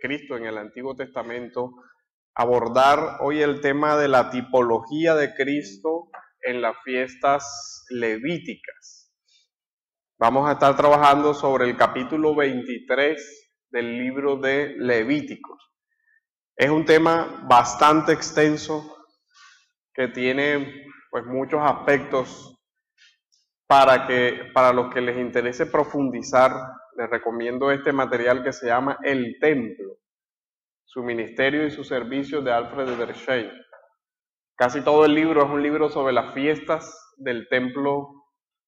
Cristo en el Antiguo Testamento, abordar hoy el tema de la tipología de Cristo en las fiestas levíticas. Vamos a estar trabajando sobre el capítulo 23 del libro de Levíticos. Es un tema bastante extenso que tiene pues muchos aspectos. Para los que les interese profundizar, les recomiendo este material que se llama El Templo, su ministerio y su servicio de Alfred Edersheim. Casi todo el libro es un libro sobre las fiestas del Templo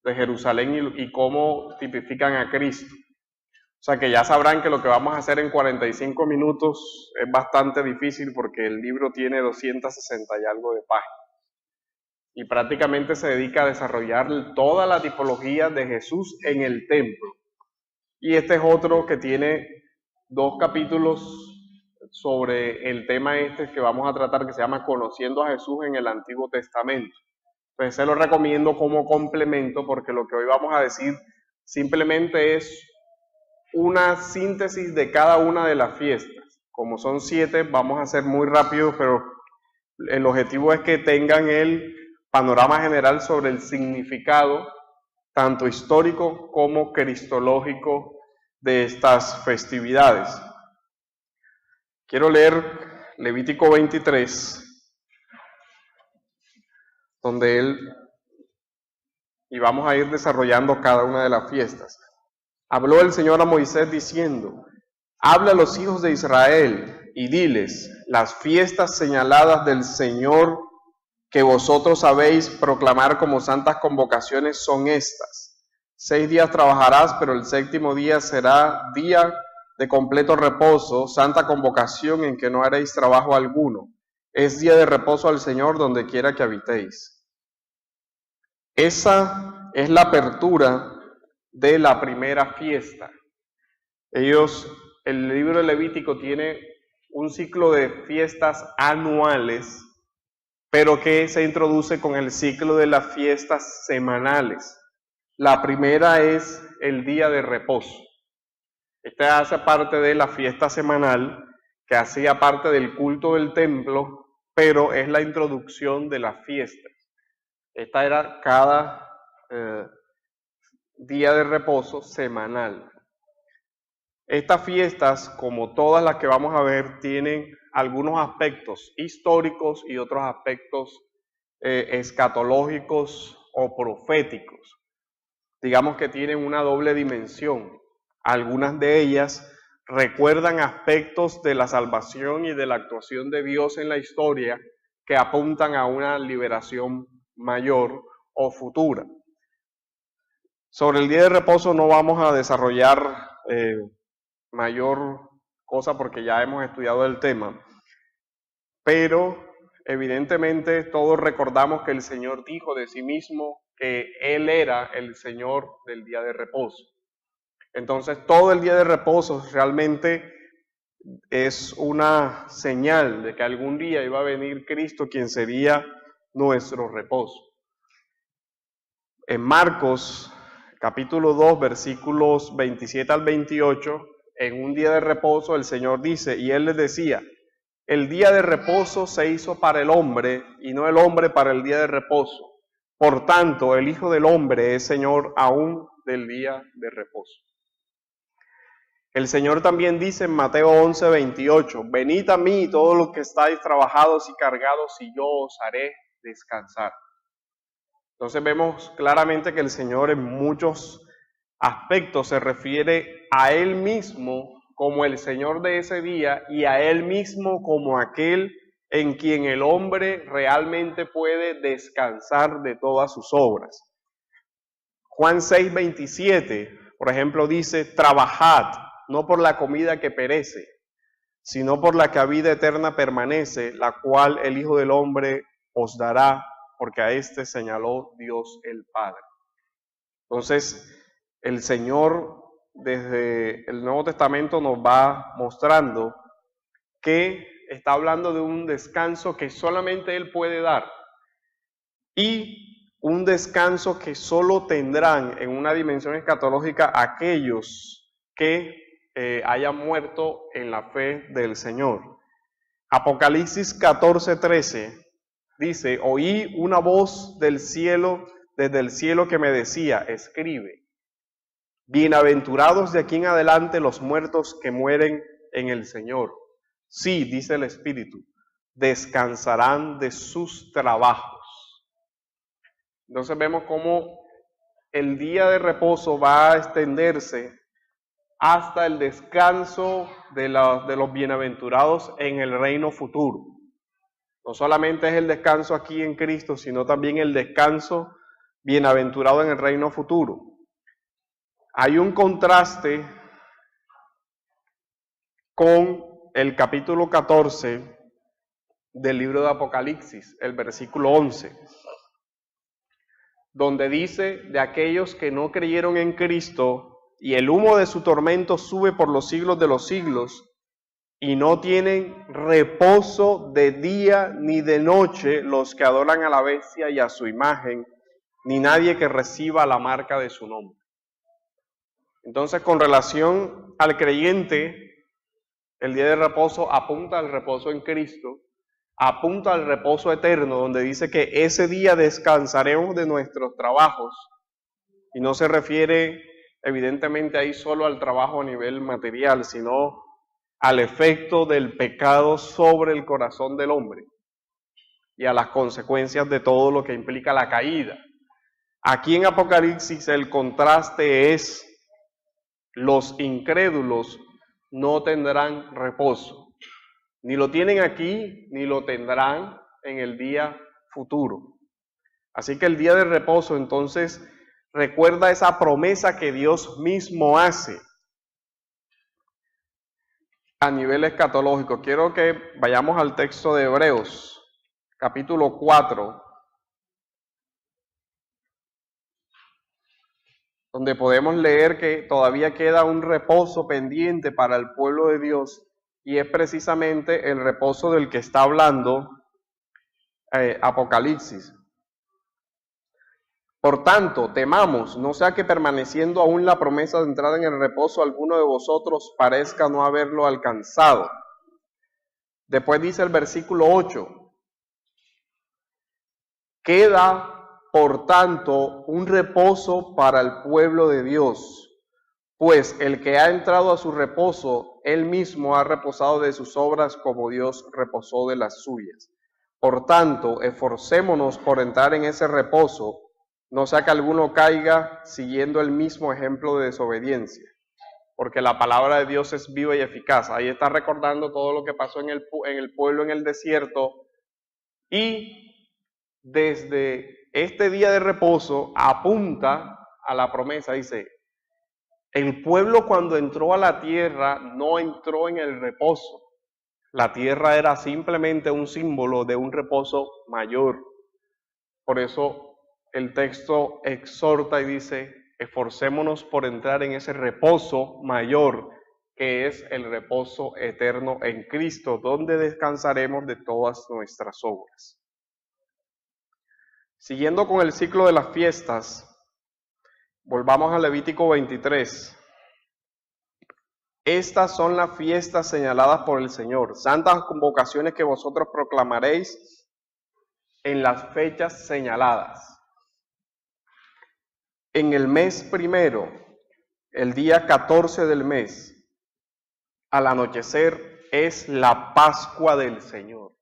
de Jerusalén y cómo tipifican a Cristo. O sea que ya sabrán que lo que vamos a hacer en 45 minutos es bastante difícil porque el libro tiene 260 y algo de páginas. Y prácticamente se dedica a desarrollar toda la tipología de Jesús en el templo. Y este es otro que tiene 2 capítulos sobre el tema que vamos a tratar, que se llama Conociendo a Jesús en el Antiguo Testamento. Pues se lo recomiendo como complemento porque lo que hoy vamos a decir simplemente es una síntesis de cada una de las fiestas. Como son 7, vamos a hacer muy rápido, pero el objetivo es que tengan el panorama general sobre el significado tanto histórico como cristológico de estas festividades. Quiero leer Levítico 23, y vamos a ir desarrollando cada una de las fiestas. Habló el Señor a Moisés diciendo: habla a los hijos de Israel y diles: las fiestas señaladas del Señor que vosotros sabéis proclamar como santas convocaciones son estas. 6 días trabajarás, pero el 7º día será día de completo reposo, santa convocación en que no haréis trabajo alguno. Es día de reposo al Señor donde quiera que habitéis. Esa es la apertura de la primera fiesta. El libro de Levítico tiene un ciclo de fiestas anuales, pero que se introduce con el ciclo de las fiestas semanales. La primera es el día de reposo. Esta hace parte de la fiesta semanal, que hacía parte del culto del templo, pero es la introducción de las fiestas. Esta era cada día de reposo semanal. Estas fiestas, como todas las que vamos a ver, tienen algunos aspectos históricos y otros aspectos escatológicos o proféticos. Digamos que tienen una doble dimensión. Algunas de ellas recuerdan aspectos de la salvación y de la actuación de Dios en la historia que apuntan a una liberación mayor o futura. Sobre el día de reposo no vamos a desarrollar mayor cosa porque ya hemos estudiado el tema, pero evidentemente todos recordamos que el Señor dijo de sí mismo que Él era el Señor del día de reposo. Entonces todo el día de reposo realmente es una señal de que algún día iba a venir Cristo, quien sería nuestro reposo. En Marcos capítulo 2 versículos 27 al 28, en un día de reposo el Señor dice, y Él les decía: el día de reposo se hizo para el hombre y no el hombre para el día de reposo. Por tanto, el Hijo del Hombre es Señor aún del día de reposo. El Señor también dice en Mateo 11, 28, venid a mí todos los que estáis trabajados y cargados y yo os haré descansar. Entonces vemos claramente que el Señor en muchos aspectos se refiere a Él mismo como el Señor de ese día y a Él mismo como aquel en quien el hombre realmente puede descansar de todas sus obras. Juan 6, 27, por ejemplo, dice: trabajad, no por la comida que perece, sino por la que a vida eterna permanece, la cual el Hijo del Hombre os dará, porque a este señaló Dios el Padre. Entonces, el Señor desde el Nuevo Testamento nos va mostrando que está hablando de un descanso que solamente Él puede dar y un descanso que solo tendrán en una dimensión escatológica aquellos que hayan muerto en la fe del Señor. Apocalipsis 14:13 dice, oí una voz del cielo, desde el cielo que me decía, escribe, bienaventurados de aquí en adelante los muertos que mueren en el Señor. Sí, dice el Espíritu, descansarán de sus trabajos. Entonces vemos cómo el día de reposo va a extenderse hasta el descanso de los bienaventurados en el reino futuro. No solamente es el descanso aquí en Cristo, sino también el descanso bienaventurado en el reino futuro. Hay un contraste con el capítulo 14 del libro de Apocalipsis, el versículo 11, donde dice de aquellos que no creyeron en Cristo, y el humo de su tormento sube por los siglos de los siglos, y no tienen reposo de día ni de noche los que adoran a la bestia y a su imagen, ni nadie que reciba la marca de su nombre. Entonces, con relación al creyente, el día de reposo apunta al reposo en Cristo, apunta al reposo eterno, donde dice que ese día descansaremos de nuestros trabajos, y no se refiere evidentemente ahí solo al trabajo a nivel material, sino al efecto del pecado sobre el corazón del hombre y a las consecuencias de todo lo que implica la caída. Aquí en Apocalipsis el contraste es: los incrédulos no tendrán reposo, ni lo tienen aquí, ni lo tendrán en el día futuro. Así que el día de reposo entonces recuerda esa promesa que Dios mismo hace a nivel escatológico. Quiero que vayamos al texto de Hebreos, capítulo 4, donde podemos leer que todavía queda un reposo pendiente para el pueblo de Dios, y es precisamente el reposo del que está hablando Apocalipsis. Por tanto, temamos, no sea que permaneciendo aún la promesa de entrada en el reposo, alguno de vosotros parezca no haberlo alcanzado. Después dice el versículo 8, queda, por tanto, un reposo para el pueblo de Dios, pues el que ha entrado a su reposo, él mismo ha reposado de sus obras como Dios reposó de las suyas. Por tanto, esforcémonos por entrar en ese reposo, no sea que alguno caiga siguiendo el mismo ejemplo de desobediencia, porque la palabra de Dios es viva y eficaz. Ahí está recordando todo lo que pasó en el pueblo en el desierto, y desde este día de reposo apunta a la promesa. Dice, el pueblo cuando entró a la tierra no entró en el reposo. La tierra era simplemente un símbolo de un reposo mayor. Por eso el texto exhorta y dice, esforcémonos por entrar en ese reposo mayor, que es el reposo eterno en Cristo, donde descansaremos de todas nuestras obras. Siguiendo con el ciclo de las fiestas, volvamos a Levítico 23. Estas son las fiestas señaladas por el Señor, santas convocaciones que vosotros proclamaréis en las fechas señaladas. En el mes primero, el día 14 del mes, al anochecer, es la Pascua del Señor.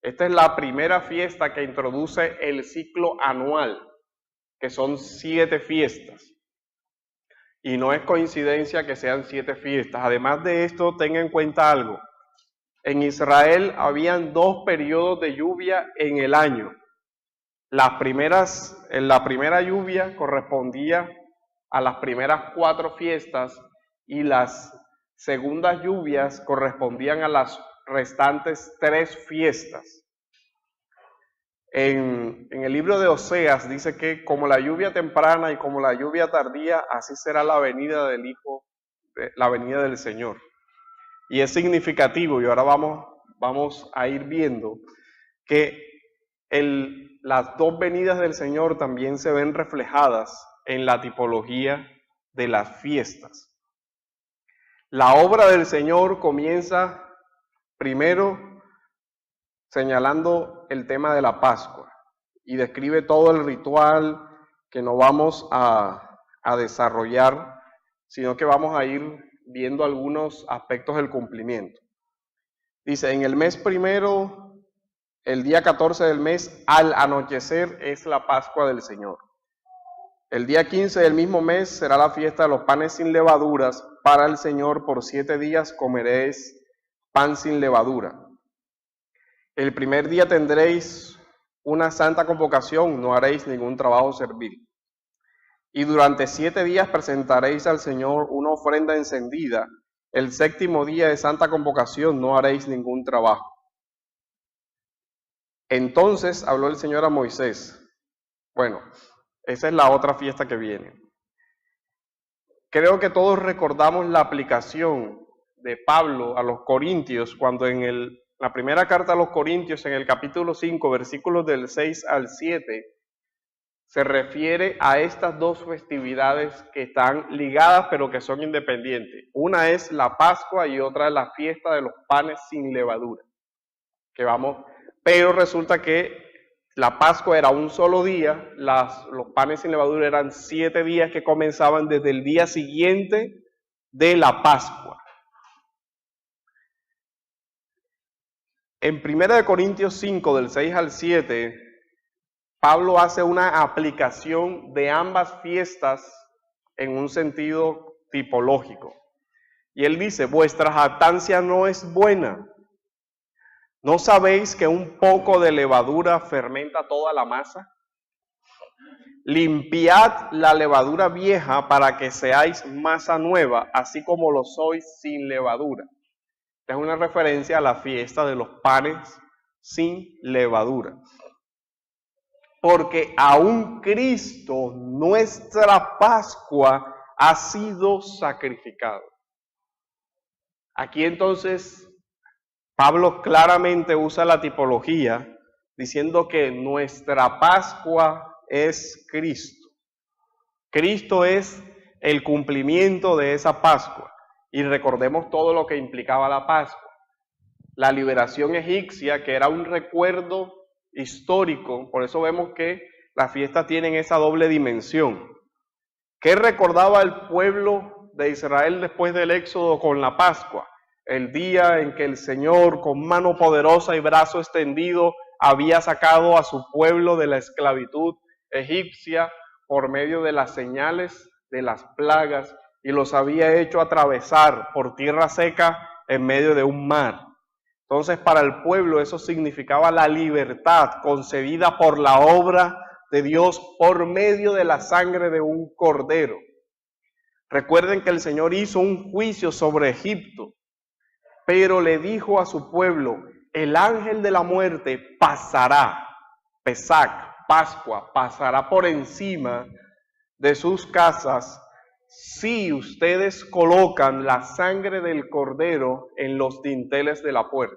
Esta es la primera fiesta que introduce el ciclo anual, que son 7 fiestas. Y no es coincidencia que sean 7 fiestas. Además de esto, tenga en cuenta algo. En Israel habían 2 periodos de lluvia en el año. La primera lluvia correspondía a las primeras 4 fiestas, y las segundas lluvias correspondían a las restantes 3 fiestas. En el libro de Oseas dice que como la lluvia temprana y como la lluvia tardía, así será la venida del Hijo, la venida del Señor. Y es significativo, y ahora vamos a ir viendo que las 2 venidas del Señor también se ven reflejadas en la tipología de las fiestas. La obra del Señor comienza primero señalando el tema de la Pascua y describe todo el ritual que no vamos a desarrollar, sino que vamos a ir viendo algunos aspectos del cumplimiento. Dice, en el mes primero, el día 14 del mes, al anochecer es la Pascua del Señor. El día 15 del mismo mes será la fiesta de los panes sin levaduras para el Señor. Por 7 días comeréis pan sin levadura. El primer día tendréis una santa convocación, no haréis ningún trabajo servil. Y durante 7 días presentaréis al Señor una ofrenda encendida. El 7º día de santa convocación no haréis ningún trabajo. Entonces habló el Señor a Moisés. Bueno, esa es la otra fiesta que viene. Creo que todos recordamos la aplicación de Pablo a los Corintios cuando en la primera carta a los Corintios, en el capítulo 5, versículos del 6 al 7, se refiere a estas dos festividades que están ligadas pero que son independientes. Una es la Pascua y otra es la fiesta de los panes sin levadura. Pero resulta que la Pascua era un solo día, los panes sin levadura eran 7 días que comenzaban desde el día siguiente de la Pascua. En 1 Corintios 5, del 6 al 7, Pablo hace una aplicación de ambas fiestas en un sentido tipológico. Y él dice, vuestra jactancia no es buena. ¿No sabéis que un poco de levadura fermenta toda la masa? Limpiad la levadura vieja para que seáis masa nueva, así como lo sois sin levadura. Esta es una referencia a la fiesta de los panes sin levadura. Porque aún Cristo, nuestra Pascua, ha sido sacrificado. Aquí entonces Pablo claramente usa la tipología diciendo que nuestra Pascua es Cristo. Cristo es el cumplimiento de esa Pascua. Y recordemos todo lo que implicaba la Pascua. La liberación egipcia, que era un recuerdo histórico, por eso vemos que las fiestas tienen esa doble dimensión. ¿Qué recordaba el pueblo de Israel después del Éxodo con la Pascua? El día en que el Señor, con mano poderosa y brazo extendido, había sacado a su pueblo de la esclavitud egipcia por medio de las señales de las plagas y los había hecho atravesar por tierra seca en medio de un mar. Entonces, para el pueblo eso significaba la libertad concedida por la obra de Dios por medio de la sangre de un cordero. Recuerden que el Señor hizo un juicio sobre Egipto, pero le dijo a su pueblo, el ángel de la muerte pasará, Pesach, Pascua, pasará por encima de sus casas si ustedes colocan la sangre del cordero en los dinteles de la puerta.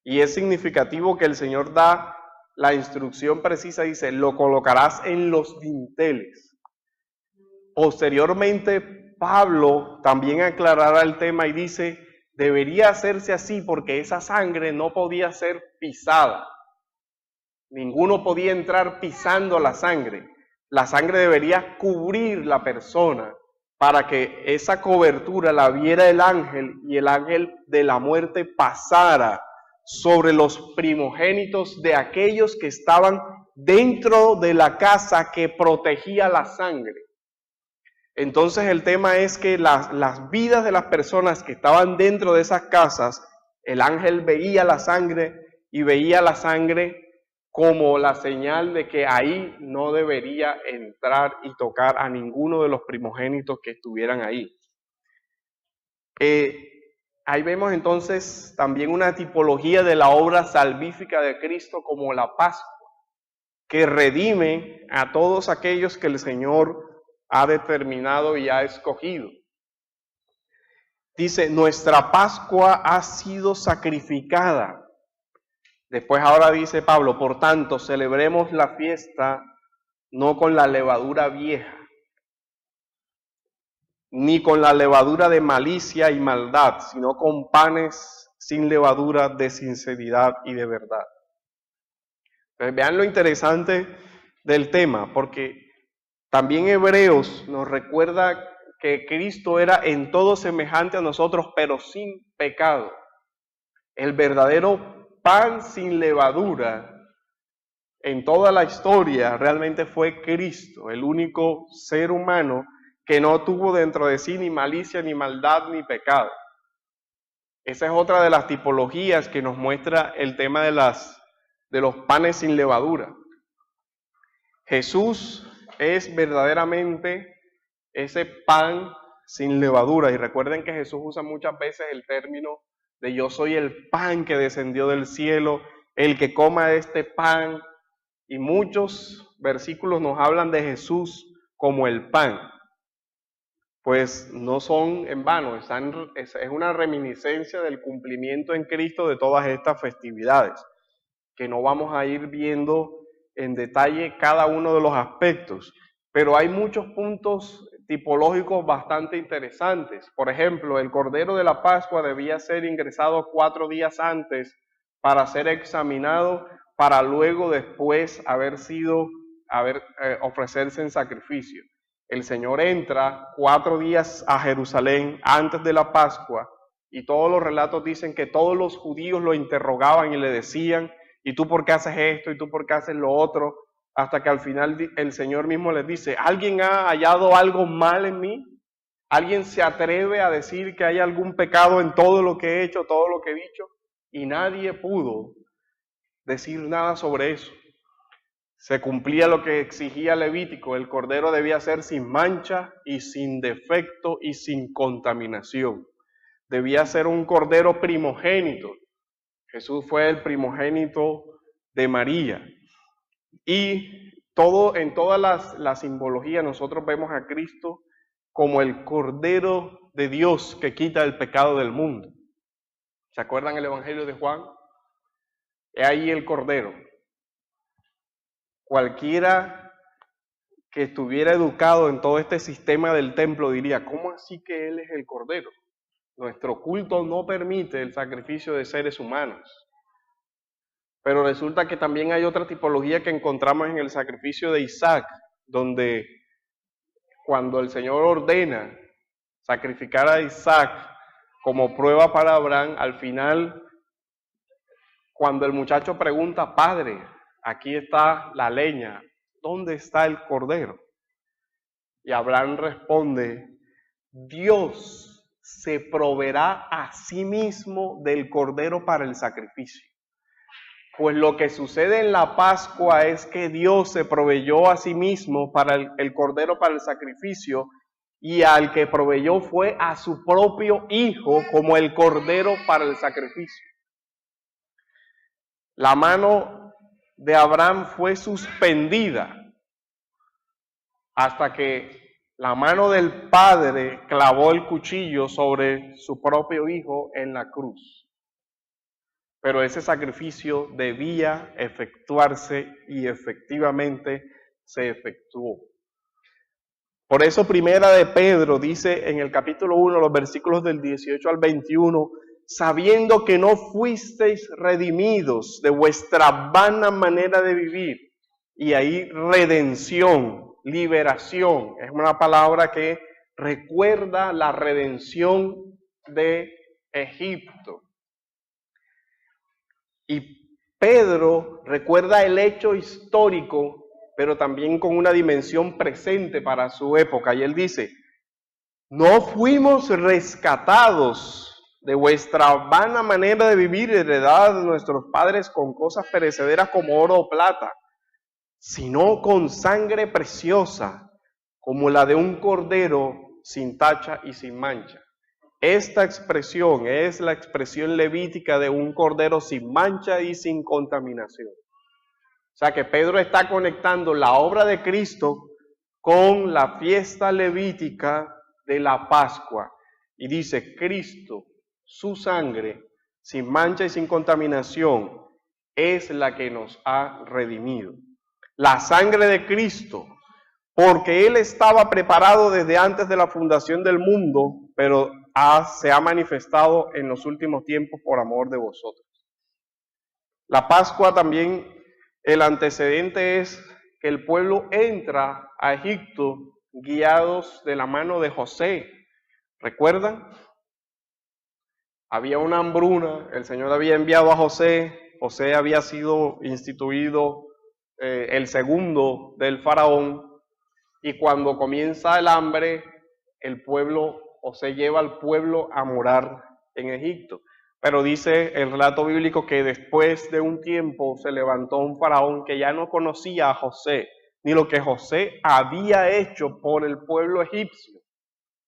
Y es significativo que el Señor da la instrucción precisa, dice, lo colocarás en los dinteles. Posteriormente, Pablo también aclarará el tema y dice, debería hacerse así porque esa sangre no podía ser pisada. Ninguno podía entrar pisando la sangre. La sangre debería cubrir la persona para que esa cobertura la viera el ángel y el ángel de la muerte pasara sobre los primogénitos de aquellos que estaban dentro de la casa que protegía la sangre. Entonces el tema es que las vidas de las personas que estaban dentro de esas casas, el ángel veía la sangre y veía la sangre como la señal de que ahí no debería entrar y tocar a ninguno de los primogénitos que estuvieran ahí. Ahí vemos entonces también una tipología de la obra salvífica de Cristo como la Pascua, que redime a todos aquellos que el Señor ha determinado y ha escogido. Dice, nuestra Pascua ha sido sacrificada. Después ahora dice Pablo, por tanto, celebremos la fiesta no con la levadura vieja, ni con la levadura de malicia y maldad, sino con panes sin levadura de sinceridad y de verdad. Entonces, vean lo interesante del tema, porque también Hebreos nos recuerda que Cristo era en todo semejante a nosotros, pero sin pecado. El verdadero pan sin levadura en toda la historia realmente fue Cristo, el único ser humano que no tuvo dentro de sí ni malicia, ni maldad, ni pecado. Esa es otra de las tipologías que nos muestra el tema de los panes sin levadura. Jesús es verdaderamente ese pan sin levadura. Y recuerden que Jesús usa muchas veces el término de yo soy el pan que descendió del cielo, el que coma este pan. Y muchos versículos nos hablan de Jesús como el pan. Pues no son en vano, es una reminiscencia del cumplimiento en Cristo de todas estas festividades, que no vamos a ir viendo en detalle cada uno de los aspectos, pero hay muchos puntos tipológicos bastante interesantes. Por ejemplo, el Cordero de la Pascua debía ser ingresado 4 días antes para ser examinado, para luego después ofrecerse en sacrificio. El Señor entra 4 días a Jerusalén antes de la Pascua y todos los relatos dicen que todos los judíos lo interrogaban y le decían, ¿y tú por qué haces esto? ¿Y tú por qué haces lo otro? Hasta que al final el Señor mismo les dice, ¿alguien ha hallado algo mal en mí? ¿Alguien se atreve a decir que hay algún pecado en todo lo que he hecho, todo lo que he dicho? Y nadie pudo decir nada sobre eso. Se cumplía lo que exigía Levítico, el cordero debía ser sin mancha y sin defecto y sin contaminación. Debía ser un cordero primogénito. Jesús fue el primogénito de María. Y en toda la simbología nosotros vemos a Cristo como el Cordero de Dios que quita el pecado del mundo. ¿Se acuerdan el Evangelio de Juan? He ahí el Cordero. Cualquiera que estuviera educado en todo este sistema del templo diría, ¿cómo así que Él es el Cordero? Nuestro culto no permite el sacrificio de seres humanos. Pero resulta que también hay otra tipología que encontramos en el sacrificio de Isaac, donde cuando el Señor ordena sacrificar a Isaac como prueba para Abraham, al final, cuando el muchacho pregunta, Padre, aquí está la leña, ¿dónde está el cordero? Y Abraham responde, Dios se proveerá a sí mismo del cordero para el sacrificio. Pues lo que sucede en la Pascua es que Dios se proveyó a sí mismo para el cordero para el sacrificio, y al que proveyó fue a su propio Hijo como el cordero para el sacrificio. La mano de Abraham fue suspendida hasta que la mano del Padre clavó el cuchillo sobre su propio Hijo en la cruz. Pero ese sacrificio debía efectuarse y efectivamente se efectuó. Por eso Primera de Pedro dice en el capítulo 1, los versículos del 18 al 21, sabiendo que no fuisteis redimidos de vuestra vana manera de vivir. Y ahí redención, liberación, es una palabra que recuerda la redención de Egipto. Y Pedro recuerda el hecho histórico, pero también con una dimensión presente para su época. Y él dice, no fuimos rescatados de vuestra vana manera de vivir heredada de nuestros padres con cosas perecederas como oro o plata, sino con sangre preciosa, como la de un cordero sin tacha y sin mancha. Esta expresión es la expresión levítica de un cordero sin mancha y sin contaminación. O sea que Pedro está conectando la obra de Cristo con la fiesta levítica de la Pascua. Y dice, Cristo, su sangre, sin mancha y sin contaminación, es la que nos ha redimido. La sangre de Cristo porque Él estaba preparado desde antes de la fundación del mundo, pero se ha manifestado en los últimos tiempos por amor de vosotros. La Pascua también, el antecedente es que el pueblo entra a Egipto guiados de la mano de José. ¿Recuerdan? Había una hambruna, el Señor había enviado a José, José había sido instituido el segundo del faraón, y cuando comienza el hambre, el pueblo, José lleva al pueblo a morar en Egipto. Pero dice el relato bíblico que después de un tiempo se levantó un faraón que ya no conocía a José, ni lo que José había hecho por el pueblo egipcio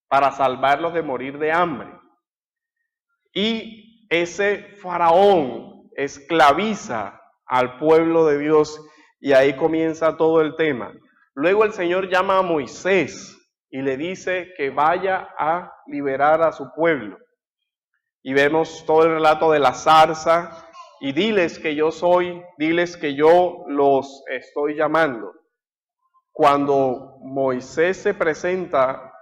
para salvarlos de morir de hambre. Y ese faraón esclaviza al pueblo de Dios y ahí comienza todo el tema. Luego el Señor llama a Moisés y le dice que vaya a liberar a su pueblo. Y vemos todo el relato de la zarza y diles que yo soy, diles que yo los estoy llamando. Cuando Moisés se presenta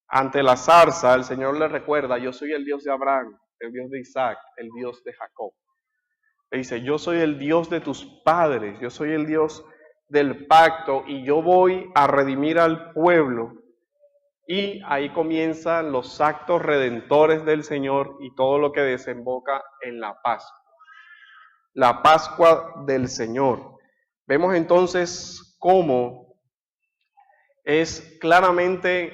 ante la zarza, el Señor le recuerda, yo soy el Dios de Abraham, el Dios de Isaac, el Dios de Jacob. Le dice, yo soy el Dios de tus padres, yo soy el Dios del pacto y yo voy a redimir al pueblo. Y ahí comienzan los actos redentores del Señor y todo lo que desemboca en la Pascua. La Pascua del Señor. Vemos entonces cómo es claramente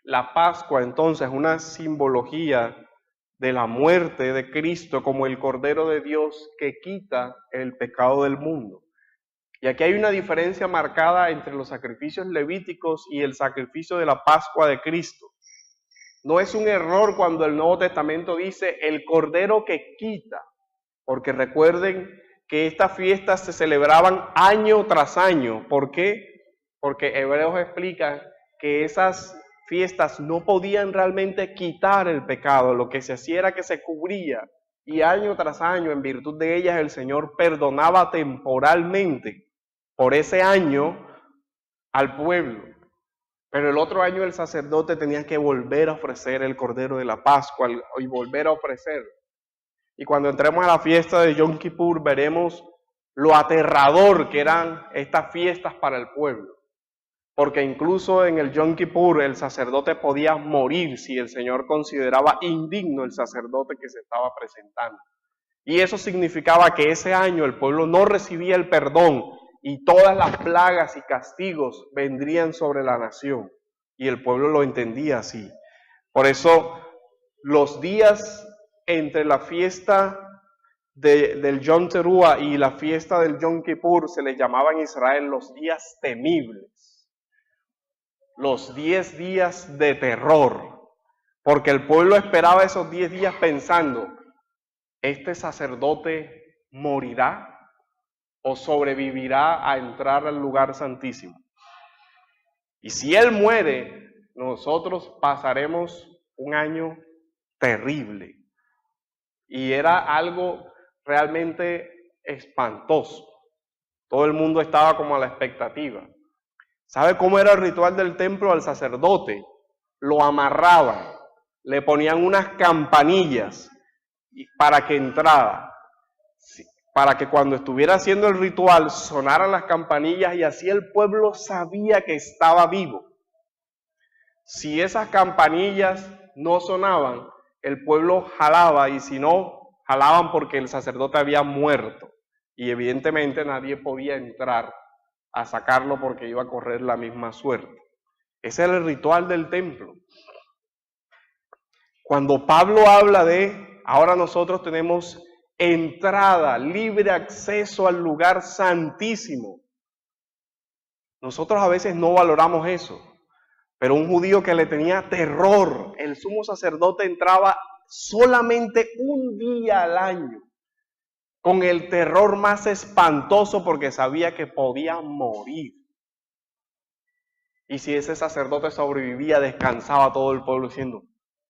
la Pascua, entonces, una simbología de la muerte de Cristo como el Cordero de Dios que quita el pecado del mundo. Y aquí hay una diferencia marcada entre los sacrificios levíticos y el sacrificio de la Pascua de Cristo. No es un error cuando el Nuevo Testamento dice el Cordero que quita, porque recuerden que estas fiestas se celebraban año tras año. ¿Por qué? Porque Hebreos explica que esas fiestas no podían realmente quitar el pecado, lo que se hacía era que se cubría, y año tras año, en virtud de ellas, el Señor perdonaba temporalmente por ese año al pueblo. Pero el otro año el sacerdote tenía que volver a ofrecer el Cordero de la Pascua y volver a ofrecerlo. Y cuando entremos a la fiesta de Yom Kippur, veremos lo aterrador que eran estas fiestas para el pueblo. Porque incluso en el Yom Kippur el sacerdote podía morir si el Señor consideraba indigno el sacerdote que se estaba presentando. Y eso significaba que ese año el pueblo no recibía el perdón y todas las plagas y castigos vendrían sobre la nación. Y el pueblo lo entendía así. Por eso los días entre la fiesta del Yom Teruah y la fiesta del Yom Kippur se les llamaba en Israel los días temibles. Los 10 días de terror, porque el pueblo esperaba esos 10 días pensando, ¿este sacerdote morirá o sobrevivirá a entrar al lugar santísimo? Y si él muere, nosotros pasaremos un año terrible. Y era algo realmente espantoso. Todo el mundo estaba como a la expectativa. ¿Sabe cómo era el ritual del templo? Al sacerdote lo amarraban, le ponían unas campanillas para que entrara, para que cuando estuviera haciendo el ritual sonaran las campanillas y así el pueblo sabía que estaba vivo. Si esas campanillas no sonaban, el pueblo jalaba y si no, jalaban porque el sacerdote había muerto y evidentemente nadie podía entrar a sacarlo porque iba a correr la misma suerte. Ese era el ritual del templo. Cuando Pablo habla de, ahora nosotros tenemos entrada, libre acceso al lugar santísimo. Nosotros a veces no valoramos eso, pero un judío que le tenía terror, el sumo sacerdote entraba solamente un día al año, con el terror más espantoso porque sabía que podía morir. Y si ese sacerdote sobrevivía, descansaba todo el pueblo diciendo,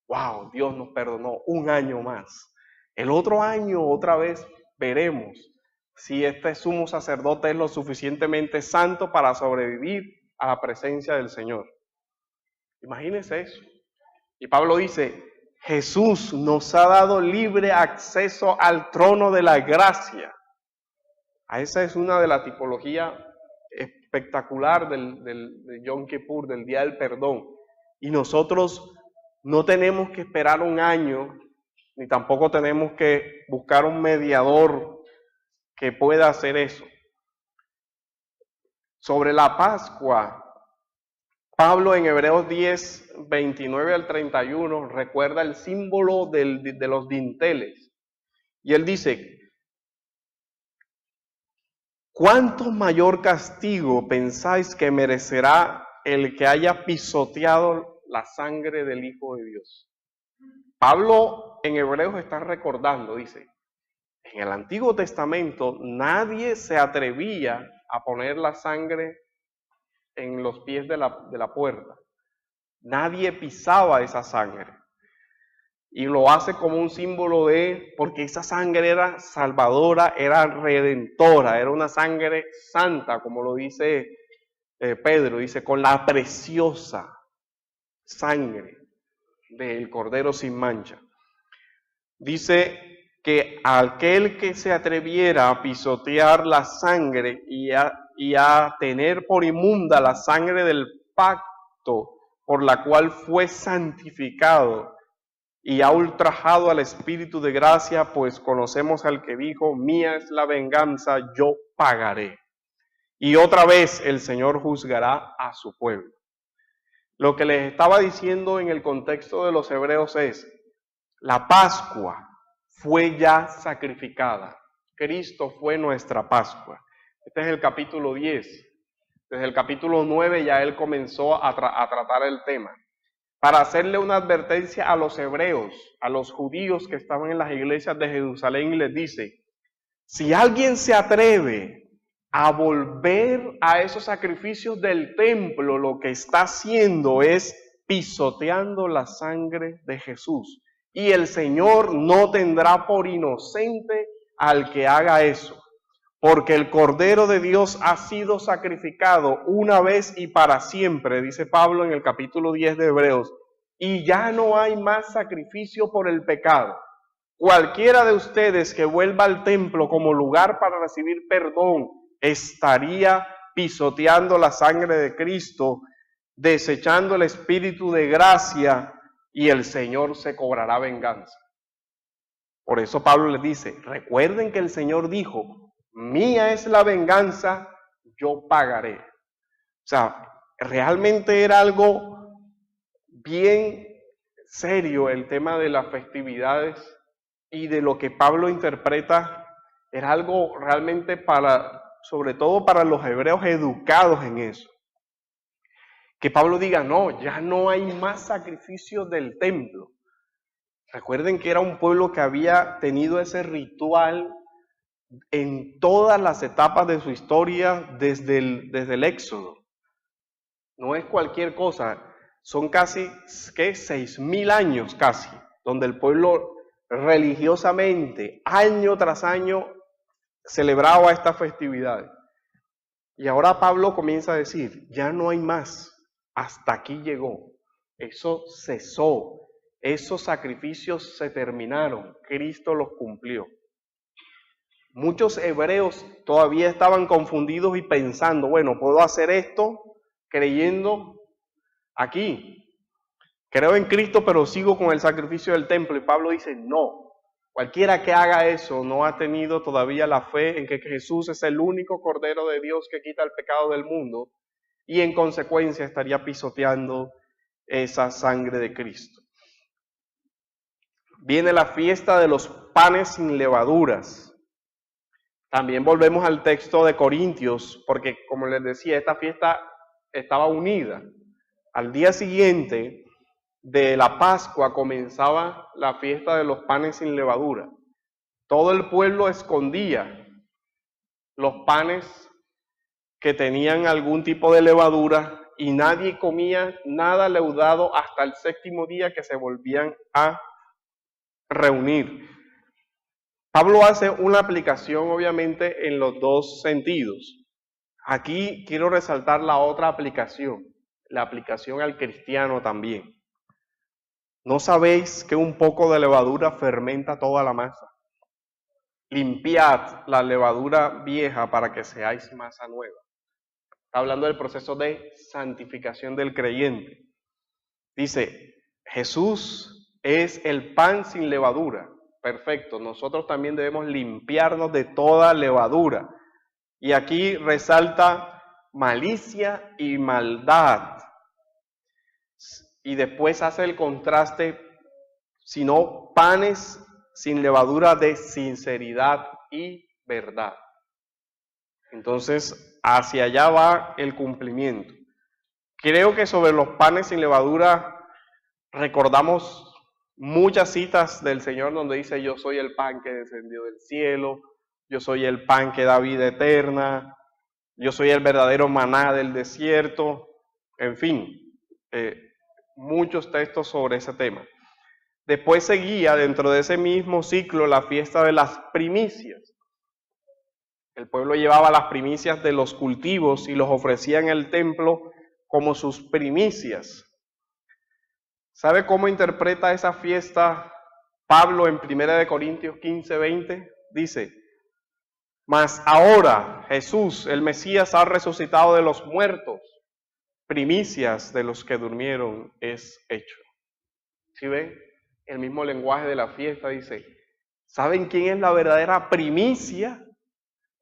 wow, Dios nos perdonó un año más. El otro año otra vez veremos si este sumo sacerdote es lo suficientemente santo para sobrevivir a la presencia del Señor. Imagínense eso. Y Pablo dice, Jesús nos ha dado libre acceso al trono de la gracia. Esa es una de las tipologías espectacular de Yom Kippur, del Día del Perdón. Y nosotros no tenemos que esperar un año, ni tampoco tenemos que buscar un mediador que pueda hacer eso. Sobre la Pascua, Pablo en Hebreos 10, 29 al 31, recuerda el símbolo de los dinteles. Y él dice, ¿cuánto mayor castigo pensáis que merecerá el que haya pisoteado la sangre del Hijo de Dios? Pablo en Hebreos está recordando, dice, en el Antiguo Testamento nadie se atrevía a poner la sangre en los pies de la puerta. Nadie pisaba esa sangre. Y lo hace como un símbolo porque esa sangre era salvadora, era redentora, era una sangre santa, como lo dice Pedro, dice, con la preciosa sangre del Cordero sin mancha. Dice que aquel que se atreviera a pisotear la sangre y a tener por inmunda la sangre del pacto por la cual fue santificado y ha ultrajado al Espíritu de gracia, pues conocemos al que dijo, mía es la venganza, yo pagaré. Y otra vez el Señor juzgará a su pueblo. Lo que les estaba diciendo en el contexto de los hebreos es, la Pascua fue ya sacrificada. Cristo fue nuestra Pascua. Este es el capítulo 10. Desde el capítulo 9 ya él comenzó a tratar el tema. Para hacerle una advertencia a los hebreos, a los judíos que estaban en las iglesias de Jerusalén, y les dice, si alguien se atreve a volver a esos sacrificios del templo, lo que está haciendo es pisoteando la sangre de Jesús. Y el Señor no tendrá por inocente al que haga eso, porque el Cordero de Dios ha sido sacrificado una vez y para siempre, dice Pablo en el capítulo 10 de Hebreos, y ya no hay más sacrificio por el pecado. Cualquiera de ustedes que vuelva al templo como lugar para recibir perdón, estaría pisoteando la sangre de Cristo, desechando el Espíritu de gracia, y el Señor se cobrará venganza. Por eso Pablo les dice, recuerden que el Señor dijo, mía es la venganza, yo pagaré. O sea, realmente era algo bien serio el tema de las festividades y de lo que Pablo interpreta, era algo realmente sobre todo para los hebreos educados en eso. Que Pablo diga, no, ya no hay más sacrificios del templo. Recuerden que era un pueblo que había tenido ese ritual en todas las etapas de su historia desde el Éxodo. No es cualquier cosa, son casi 6.000 años casi, donde el pueblo religiosamente, año tras año, celebraba estas festividades. Y ahora Pablo comienza a decir, ya no hay más. Hasta aquí llegó, eso cesó, esos sacrificios se terminaron, Cristo los cumplió. Muchos hebreos todavía estaban confundidos y pensando, bueno, puedo hacer esto creyendo aquí, creo en Cristo pero sigo con el sacrificio del templo, y Pablo dice, no, cualquiera que haga eso no ha tenido todavía la fe en que Jesús es el único Cordero de Dios que quita el pecado del mundo, y en consecuencia estaría pisoteando esa sangre de Cristo. Viene la fiesta de los panes sin levaduras. También volvemos al texto de Corintios, porque como les decía, esta fiesta estaba unida. Al día siguiente de la Pascua comenzaba la fiesta de los panes sin levadura. Todo el pueblo escondía los panes que tenían algún tipo de levadura y nadie comía nada leudado hasta el séptimo día que se volvían a reunir. Pablo hace una aplicación obviamente en los dos sentidos. Aquí quiero resaltar la otra aplicación, la aplicación al cristiano también. ¿No sabéis que un poco de levadura fermenta toda la masa? Limpiad la levadura vieja para que seáis masa nueva. Está hablando del proceso de santificación del creyente. Dice, Jesús es el pan sin levadura. Perfecto, nosotros también debemos limpiarnos de toda levadura. Y aquí resalta malicia y maldad. Y después hace el contraste, sino panes sin levadura de sinceridad y verdad. Entonces, hacia allá va el cumplimiento. Creo que sobre los panes sin levadura recordamos muchas citas del Señor donde dice, yo soy el pan que descendió del cielo, yo soy el pan que da vida eterna, yo soy el verdadero maná del desierto, en fin, muchos textos sobre ese tema. Después seguía dentro de ese mismo ciclo la fiesta de las primicias. El pueblo llevaba las primicias de los cultivos y los ofrecía en el templo como sus primicias. ¿Sabe cómo interpreta esa fiesta Pablo en 1 Corintios 15:20? Dice, mas ahora Jesús, el Mesías, ha resucitado de los muertos, primicias de los que durmieron es hecho. ¿Sí ven? El mismo lenguaje de la fiesta dice, ¿saben quién es la verdadera primicia?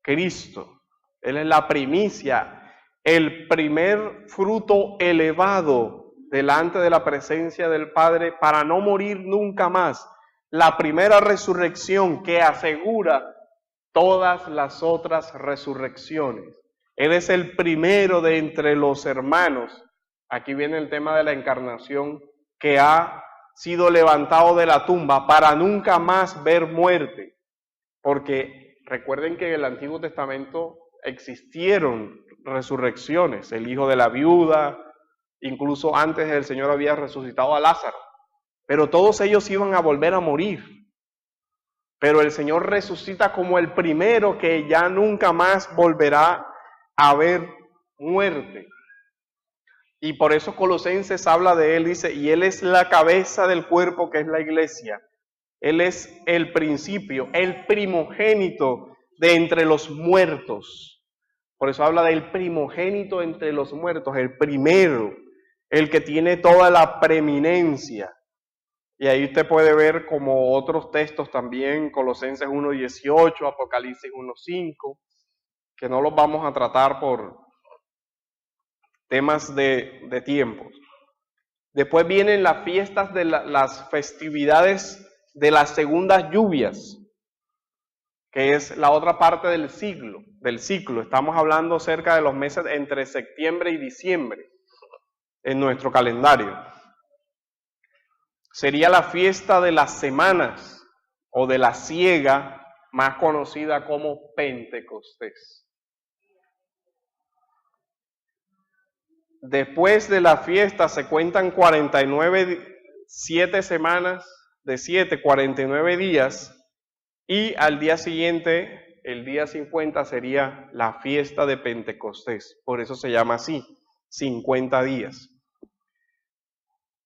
Cristo. Él es la primicia, el primer fruto elevado delante de la presencia del Padre para no morir nunca más. La primera resurrección que asegura todas las otras resurrecciones. Él es el primero de entre los hermanos. Aquí viene el tema de la encarnación, que ha sido levantado de la tumba para nunca más ver muerte. Porque recuerden que en el Antiguo Testamento existieron resurrecciones. El hijo de la viuda, incluso antes el Señor había resucitado a Lázaro. Pero todos ellos iban a volver a morir. Pero el Señor resucita como el primero que ya nunca más volverá a haber muerte. Y por eso Colosenses habla de Él, dice, y Él es la cabeza del cuerpo que es la iglesia. Él es el principio, el primogénito de entre los muertos. Por eso habla del primogénito entre los muertos, el primero, el que tiene toda la preeminencia. Y ahí usted puede ver como otros textos también, Colosenses 1:18, Apocalipsis 1:5, que no los vamos a tratar por temas de tiempos. Después vienen las fiestas de las festividades de las segundas lluvias, que es la otra parte del ciclo. Estamos hablando cerca de los meses entre septiembre y diciembre en nuestro calendario. Sería la fiesta de las semanas o de la siega, más conocida como Pentecostés. Después de la fiesta se cuentan 7 semanas, de 7, 49 días, y al día siguiente, el día 50, sería la fiesta de Pentecostés. Por eso se llama así, 50 días.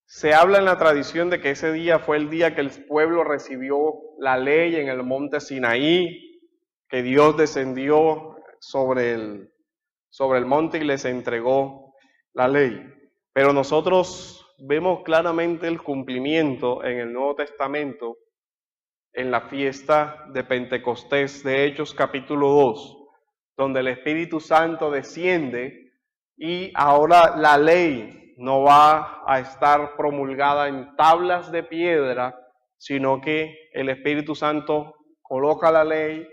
Se habla en la tradición de que ese día fue el día que el pueblo recibió la ley en el monte Sinaí, que Dios descendió sobre el monte y les entregó la ley. Pero nosotros vemos claramente el cumplimiento en el Nuevo Testamento en la fiesta de Pentecostés de Hechos capítulo 2, donde el Espíritu Santo desciende y ahora la ley no va a estar promulgada en tablas de piedra, sino que el Espíritu Santo coloca la ley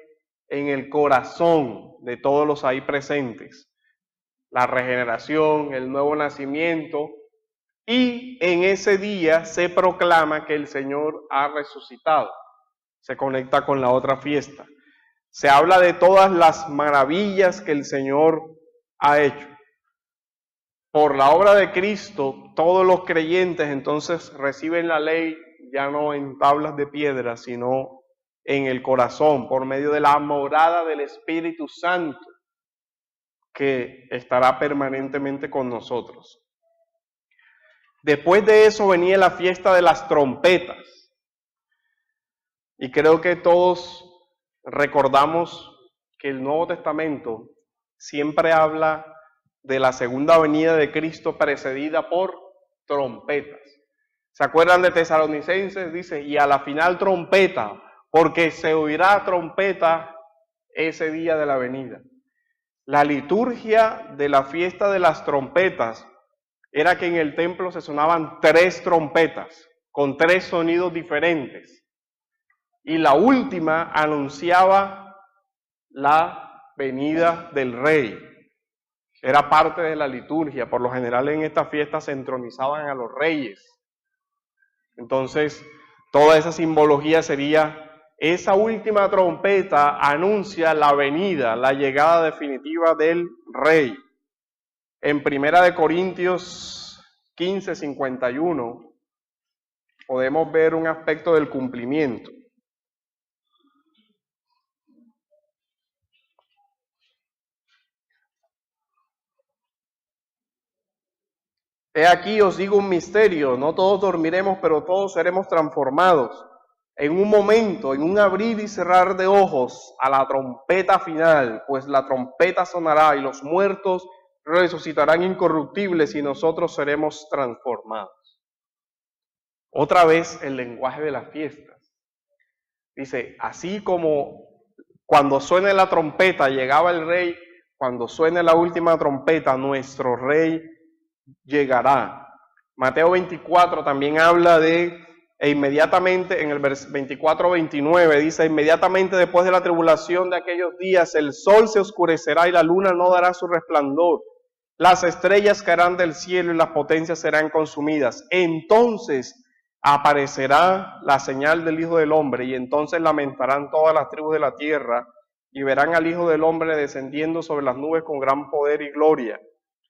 en el corazón de todos los ahí presentes. La regeneración, el nuevo nacimiento, y en ese día se proclama que el Señor ha resucitado. Se conecta con la otra fiesta. Se habla de todas las maravillas que el Señor ha hecho. Por la obra de Cristo, todos los creyentes entonces reciben la ley ya no en tablas de piedra, sino en el corazón, por medio de la morada del Espíritu Santo, que estará permanentemente con nosotros. Después de eso venía la fiesta de las trompetas. Y creo que todos recordamos que el Nuevo Testamento siempre habla de la segunda venida de Cristo precedida por trompetas. ¿Se acuerdan de Tesalonicenses? Dice, y a la final trompeta, porque se oirá trompeta ese día de la venida. La liturgia de la fiesta de las trompetas era que en el templo se sonaban 3 trompetas, con 3 sonidos diferentes. Y la última anunciaba la venida del rey. Era parte de la liturgia. Por lo general en esta fiesta se entronizaban a los reyes. Entonces, toda esa simbología sería, esa última trompeta anuncia la venida, la llegada definitiva del rey. En 1 Corintios 15:51 podemos ver un aspecto del cumplimiento. He aquí os digo un misterio, no todos dormiremos, pero todos seremos transformados. En un momento, en un abrir y cerrar de ojos, a la trompeta final, pues la trompeta sonará y los muertos resucitarán incorruptibles y nosotros seremos transformados. Otra vez el lenguaje de las fiestas. Dice, así como cuando suene la trompeta llegaba el rey, cuando suene la última trompeta nuestro rey llegará. Mateo 24 también habla de, e inmediatamente en el 24:29 dice, inmediatamente después de la tribulación de aquellos días, el sol se oscurecerá y la luna no dará su resplandor. Las estrellas caerán del cielo y las potencias serán consumidas. Entonces aparecerá la señal del Hijo del Hombre y entonces lamentarán todas las tribus de la tierra y verán al Hijo del Hombre descendiendo sobre las nubes con gran poder y gloria.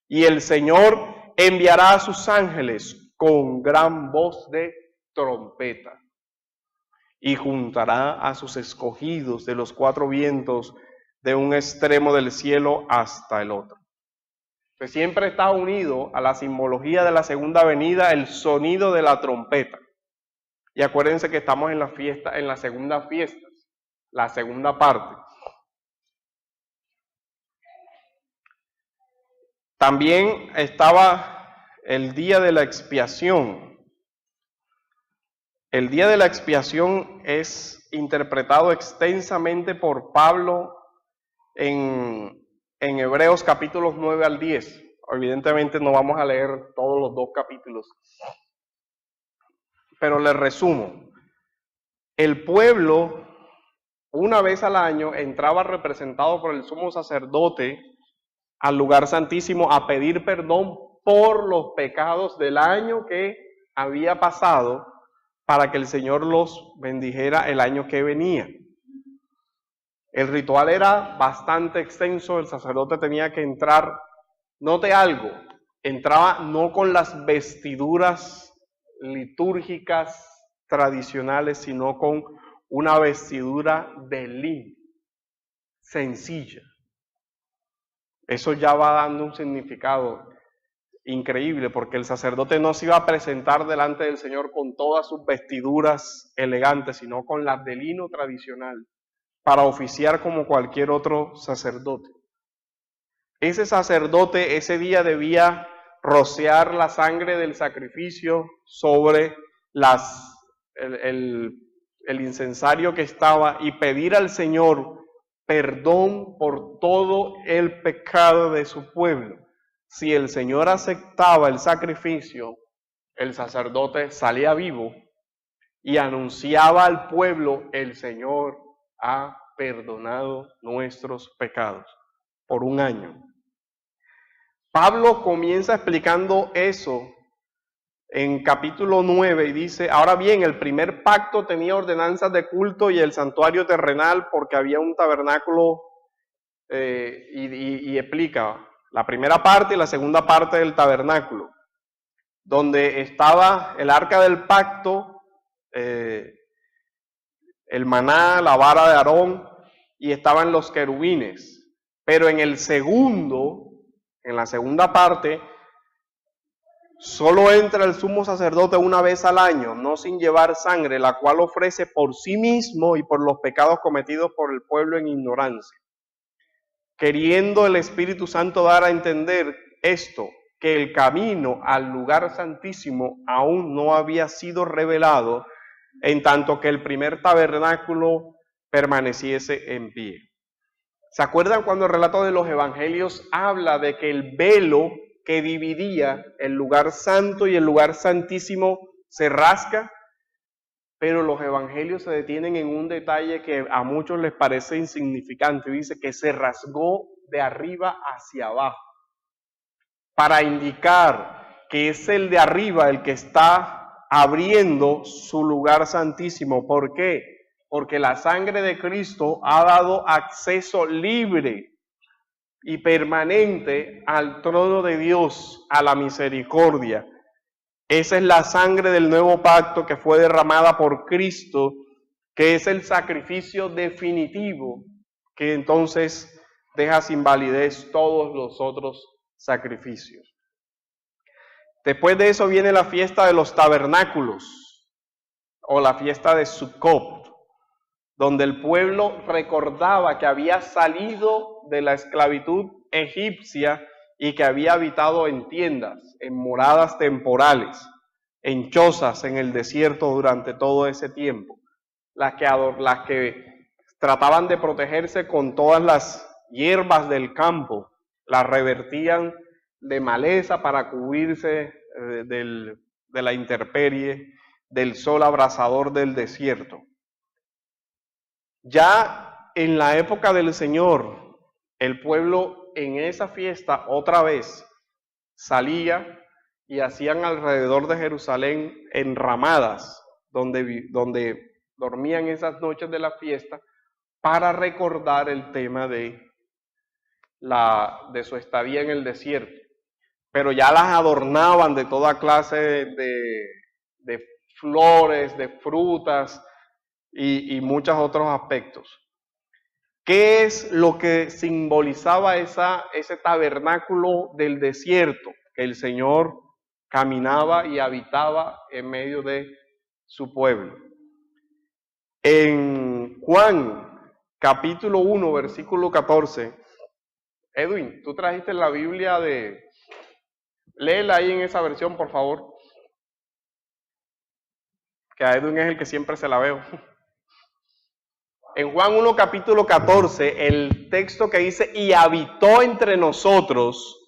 Y el Señor enviará a sus ángeles con gran voz de trompeta y juntará a sus escogidos de los 4 vientos de un extremo del cielo hasta el otro. Pues siempre está unido a la simbología de la segunda venida el sonido de la trompeta. Y acuérdense que estamos en la fiesta, en la segunda fiesta, la segunda parte. También estaba el día de la expiación. El día de la expiación es interpretado extensamente por Pablo en Hebreos capítulos 9 al 10. Evidentemente no vamos a leer todos los 2 capítulos, pero les resumo. El pueblo, una vez al año, entraba representado por el sumo sacerdote al lugar santísimo a pedir perdón por los pecados del año que había pasado para que el Señor los bendijera el año que venía. El ritual era bastante extenso, el sacerdote tenía que entrar, note algo, entraba no con las vestiduras litúrgicas tradicionales, sino con una vestidura de lino, sencilla. Eso ya va dando un significado increíble, porque el sacerdote no se iba a presentar delante del Señor con todas sus vestiduras elegantes, sino con las de lino tradicional, para oficiar como cualquier otro sacerdote. Ese sacerdote ese día debía rociar la sangre del sacrificio sobre el incensario que estaba y pedir al Señor perdón por todo el pecado de su pueblo. Si el Señor aceptaba el sacrificio, el sacerdote salía vivo y anunciaba al pueblo, el Señor ha perdonado nuestros pecados por un año. Pablo comienza explicando eso en capítulo 9 y dice, ahora bien, el primer pacto tenía ordenanzas de culto y el santuario terrenal porque había un tabernáculo y explica la primera parte y la segunda parte del tabernáculo, donde estaba el arca del pacto, el maná, la vara de Aarón, y estaban los querubines. Pero en la segunda parte, solo entra el sumo sacerdote una vez al año, no sin llevar sangre, la cual ofrece por sí mismo y por los pecados cometidos por el pueblo en ignorancia. Queriendo el Espíritu Santo dar a entender esto, que el camino al lugar santísimo aún no había sido revelado, en tanto que el primer tabernáculo permaneciese en pie. ¿Se acuerdan cuando el relato de los evangelios habla de que el velo que dividía el lugar santo y el lugar santísimo se rasga? Pero los evangelios se detienen en un detalle que a muchos les parece insignificante. Dice que se rasgó de arriba hacia abajo, para indicar que es el de arriba el que está abriendo su lugar santísimo. ¿Por qué? Porque la sangre de Cristo ha dado acceso libre y permanente al trono de Dios, a la misericordia. Esa es la sangre del nuevo pacto que fue derramada por Cristo, que es el sacrificio definitivo, que entonces deja sin validez todos los otros sacrificios. Después de eso viene la fiesta de los tabernáculos, o la fiesta de Sukkot, donde el pueblo recordaba que había salido de la esclavitud egipcia y que había habitado en tiendas, en moradas temporales, en chozas en el desierto durante todo ese tiempo, las que trataban de protegerse con todas las hierbas del campo, las revertían de maleza para cubrirse de la intemperie, del sol abrasador del desierto. Ya en la época del Señor, el pueblo en esa fiesta otra vez salía y hacían alrededor de Jerusalén enramadas, donde dormían esas noches de la fiesta, para recordar el tema de su estadía en el desierto. Pero ya las adornaban de toda clase de flores, de frutas y muchos otros aspectos. ¿Qué es lo que simbolizaba ese tabernáculo del desierto? Que el Señor caminaba y habitaba en medio de su pueblo. En Juan, capítulo 1, versículo 14, Edwin, tú trajiste la Biblia léela ahí en esa versión, por favor. Que a Edwin es el que siempre se la veo. En Juan 1, capítulo 14, el texto que dice, y habitó entre nosotros,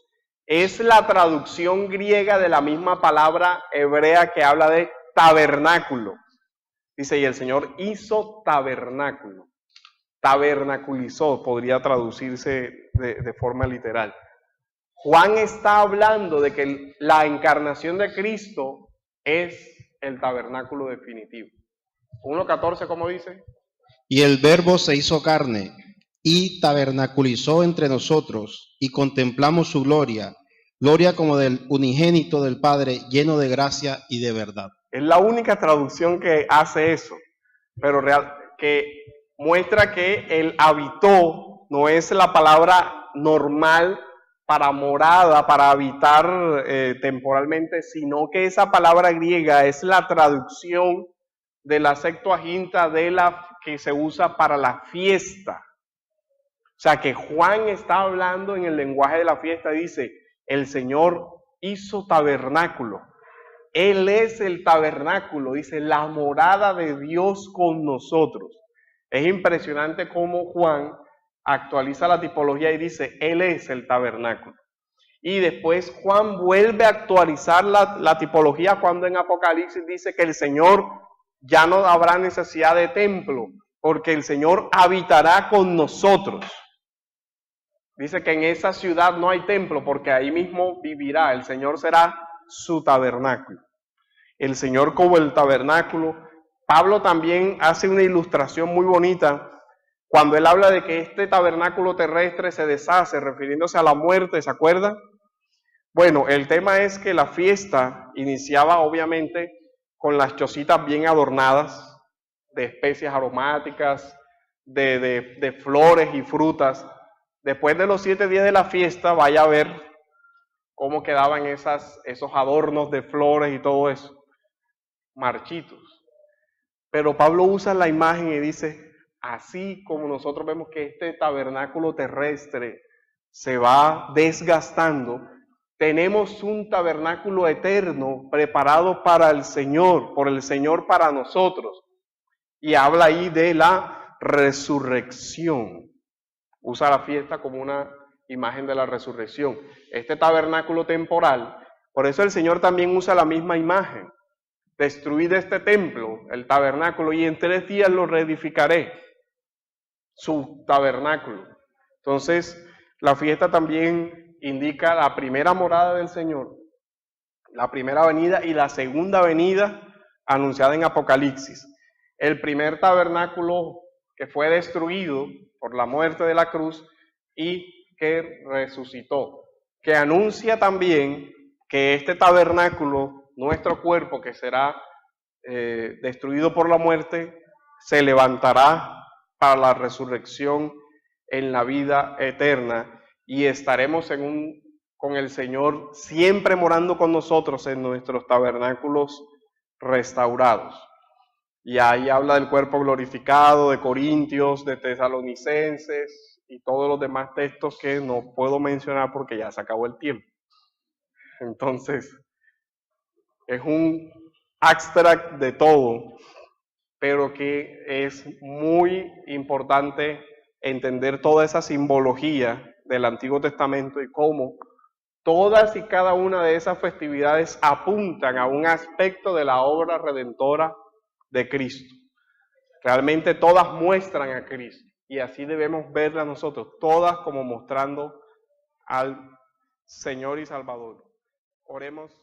es la traducción griega de la misma palabra hebrea que habla de tabernáculo. Dice, y el Señor hizo tabernáculo. Tabernaculizó, podría traducirse de forma literal. Juan está hablando de que la encarnación de Cristo es el tabernáculo definitivo. 1.14, ¿cómo dice? Y el Verbo se hizo carne y tabernaculizó entre nosotros, y contemplamos su gloria, gloria como del unigénito del Padre, lleno de gracia y de verdad. Es la única traducción que hace eso, pero que muestra que el habitó no es la palabra normal para morada, para habitar temporalmente, sino que esa palabra griega es la traducción de la Septuaginta que se usa para la fiesta. O sea que Juan está hablando en el lenguaje de la fiesta, dice, el Señor hizo tabernáculo. Él es el tabernáculo, dice, la morada de Dios con nosotros. Es impresionante cómo Juan actualiza la tipología y dice, Él es el tabernáculo. Y después Juan vuelve a actualizar la tipología cuando en Apocalipsis dice que el Señor ya no habrá necesidad de templo, porque el Señor habitará con nosotros. Dice que en esa ciudad no hay templo, porque ahí mismo vivirá, el Señor será su tabernáculo. El Señor como el tabernáculo. Pablo también hace una ilustración muy bonita cuando él habla de que este tabernáculo terrestre se deshace, refiriéndose a la muerte, ¿se acuerdan? Bueno, el tema es que la fiesta iniciaba obviamente con las chocitas bien adornadas, de especias aromáticas, de flores y frutas, después de los 7 días de la fiesta, vaya a ver cómo quedaban esos adornos de flores y todo eso, marchitos. Pero Pablo usa la imagen y dice, así como nosotros vemos que este tabernáculo terrestre se va desgastando, tenemos un tabernáculo eterno preparado para el Señor, por el Señor para nosotros. Y habla ahí de la resurrección. Usa la fiesta como una imagen de la resurrección. Este tabernáculo temporal, por eso el Señor también usa la misma imagen. Destruid este templo, el tabernáculo, y en 3 días lo reedificaré, su tabernáculo. Entonces, la fiesta también indica la primera morada del Señor, la primera venida y la segunda venida anunciada en Apocalipsis. El primer tabernáculo que fue destruido por la muerte de la cruz y que resucitó, que anuncia también que este tabernáculo, nuestro cuerpo que será destruido por la muerte, se levantará para la resurrección en la vida eterna y estaremos con el Señor siempre morando con nosotros en nuestros tabernáculos restaurados. Y ahí habla del cuerpo glorificado, de Corintios, de Tesalonicenses y todos los demás textos que no puedo mencionar porque ya se acabó el tiempo. Entonces, es un extract de todo, pero que es muy importante entender toda esa simbología del Antiguo Testamento y cómo todas y cada una de esas festividades apuntan a un aspecto de la obra redentora de Cristo. Realmente todas muestran a Cristo y así debemos verlas nosotros, todas como mostrando al Señor y Salvador. Oremos.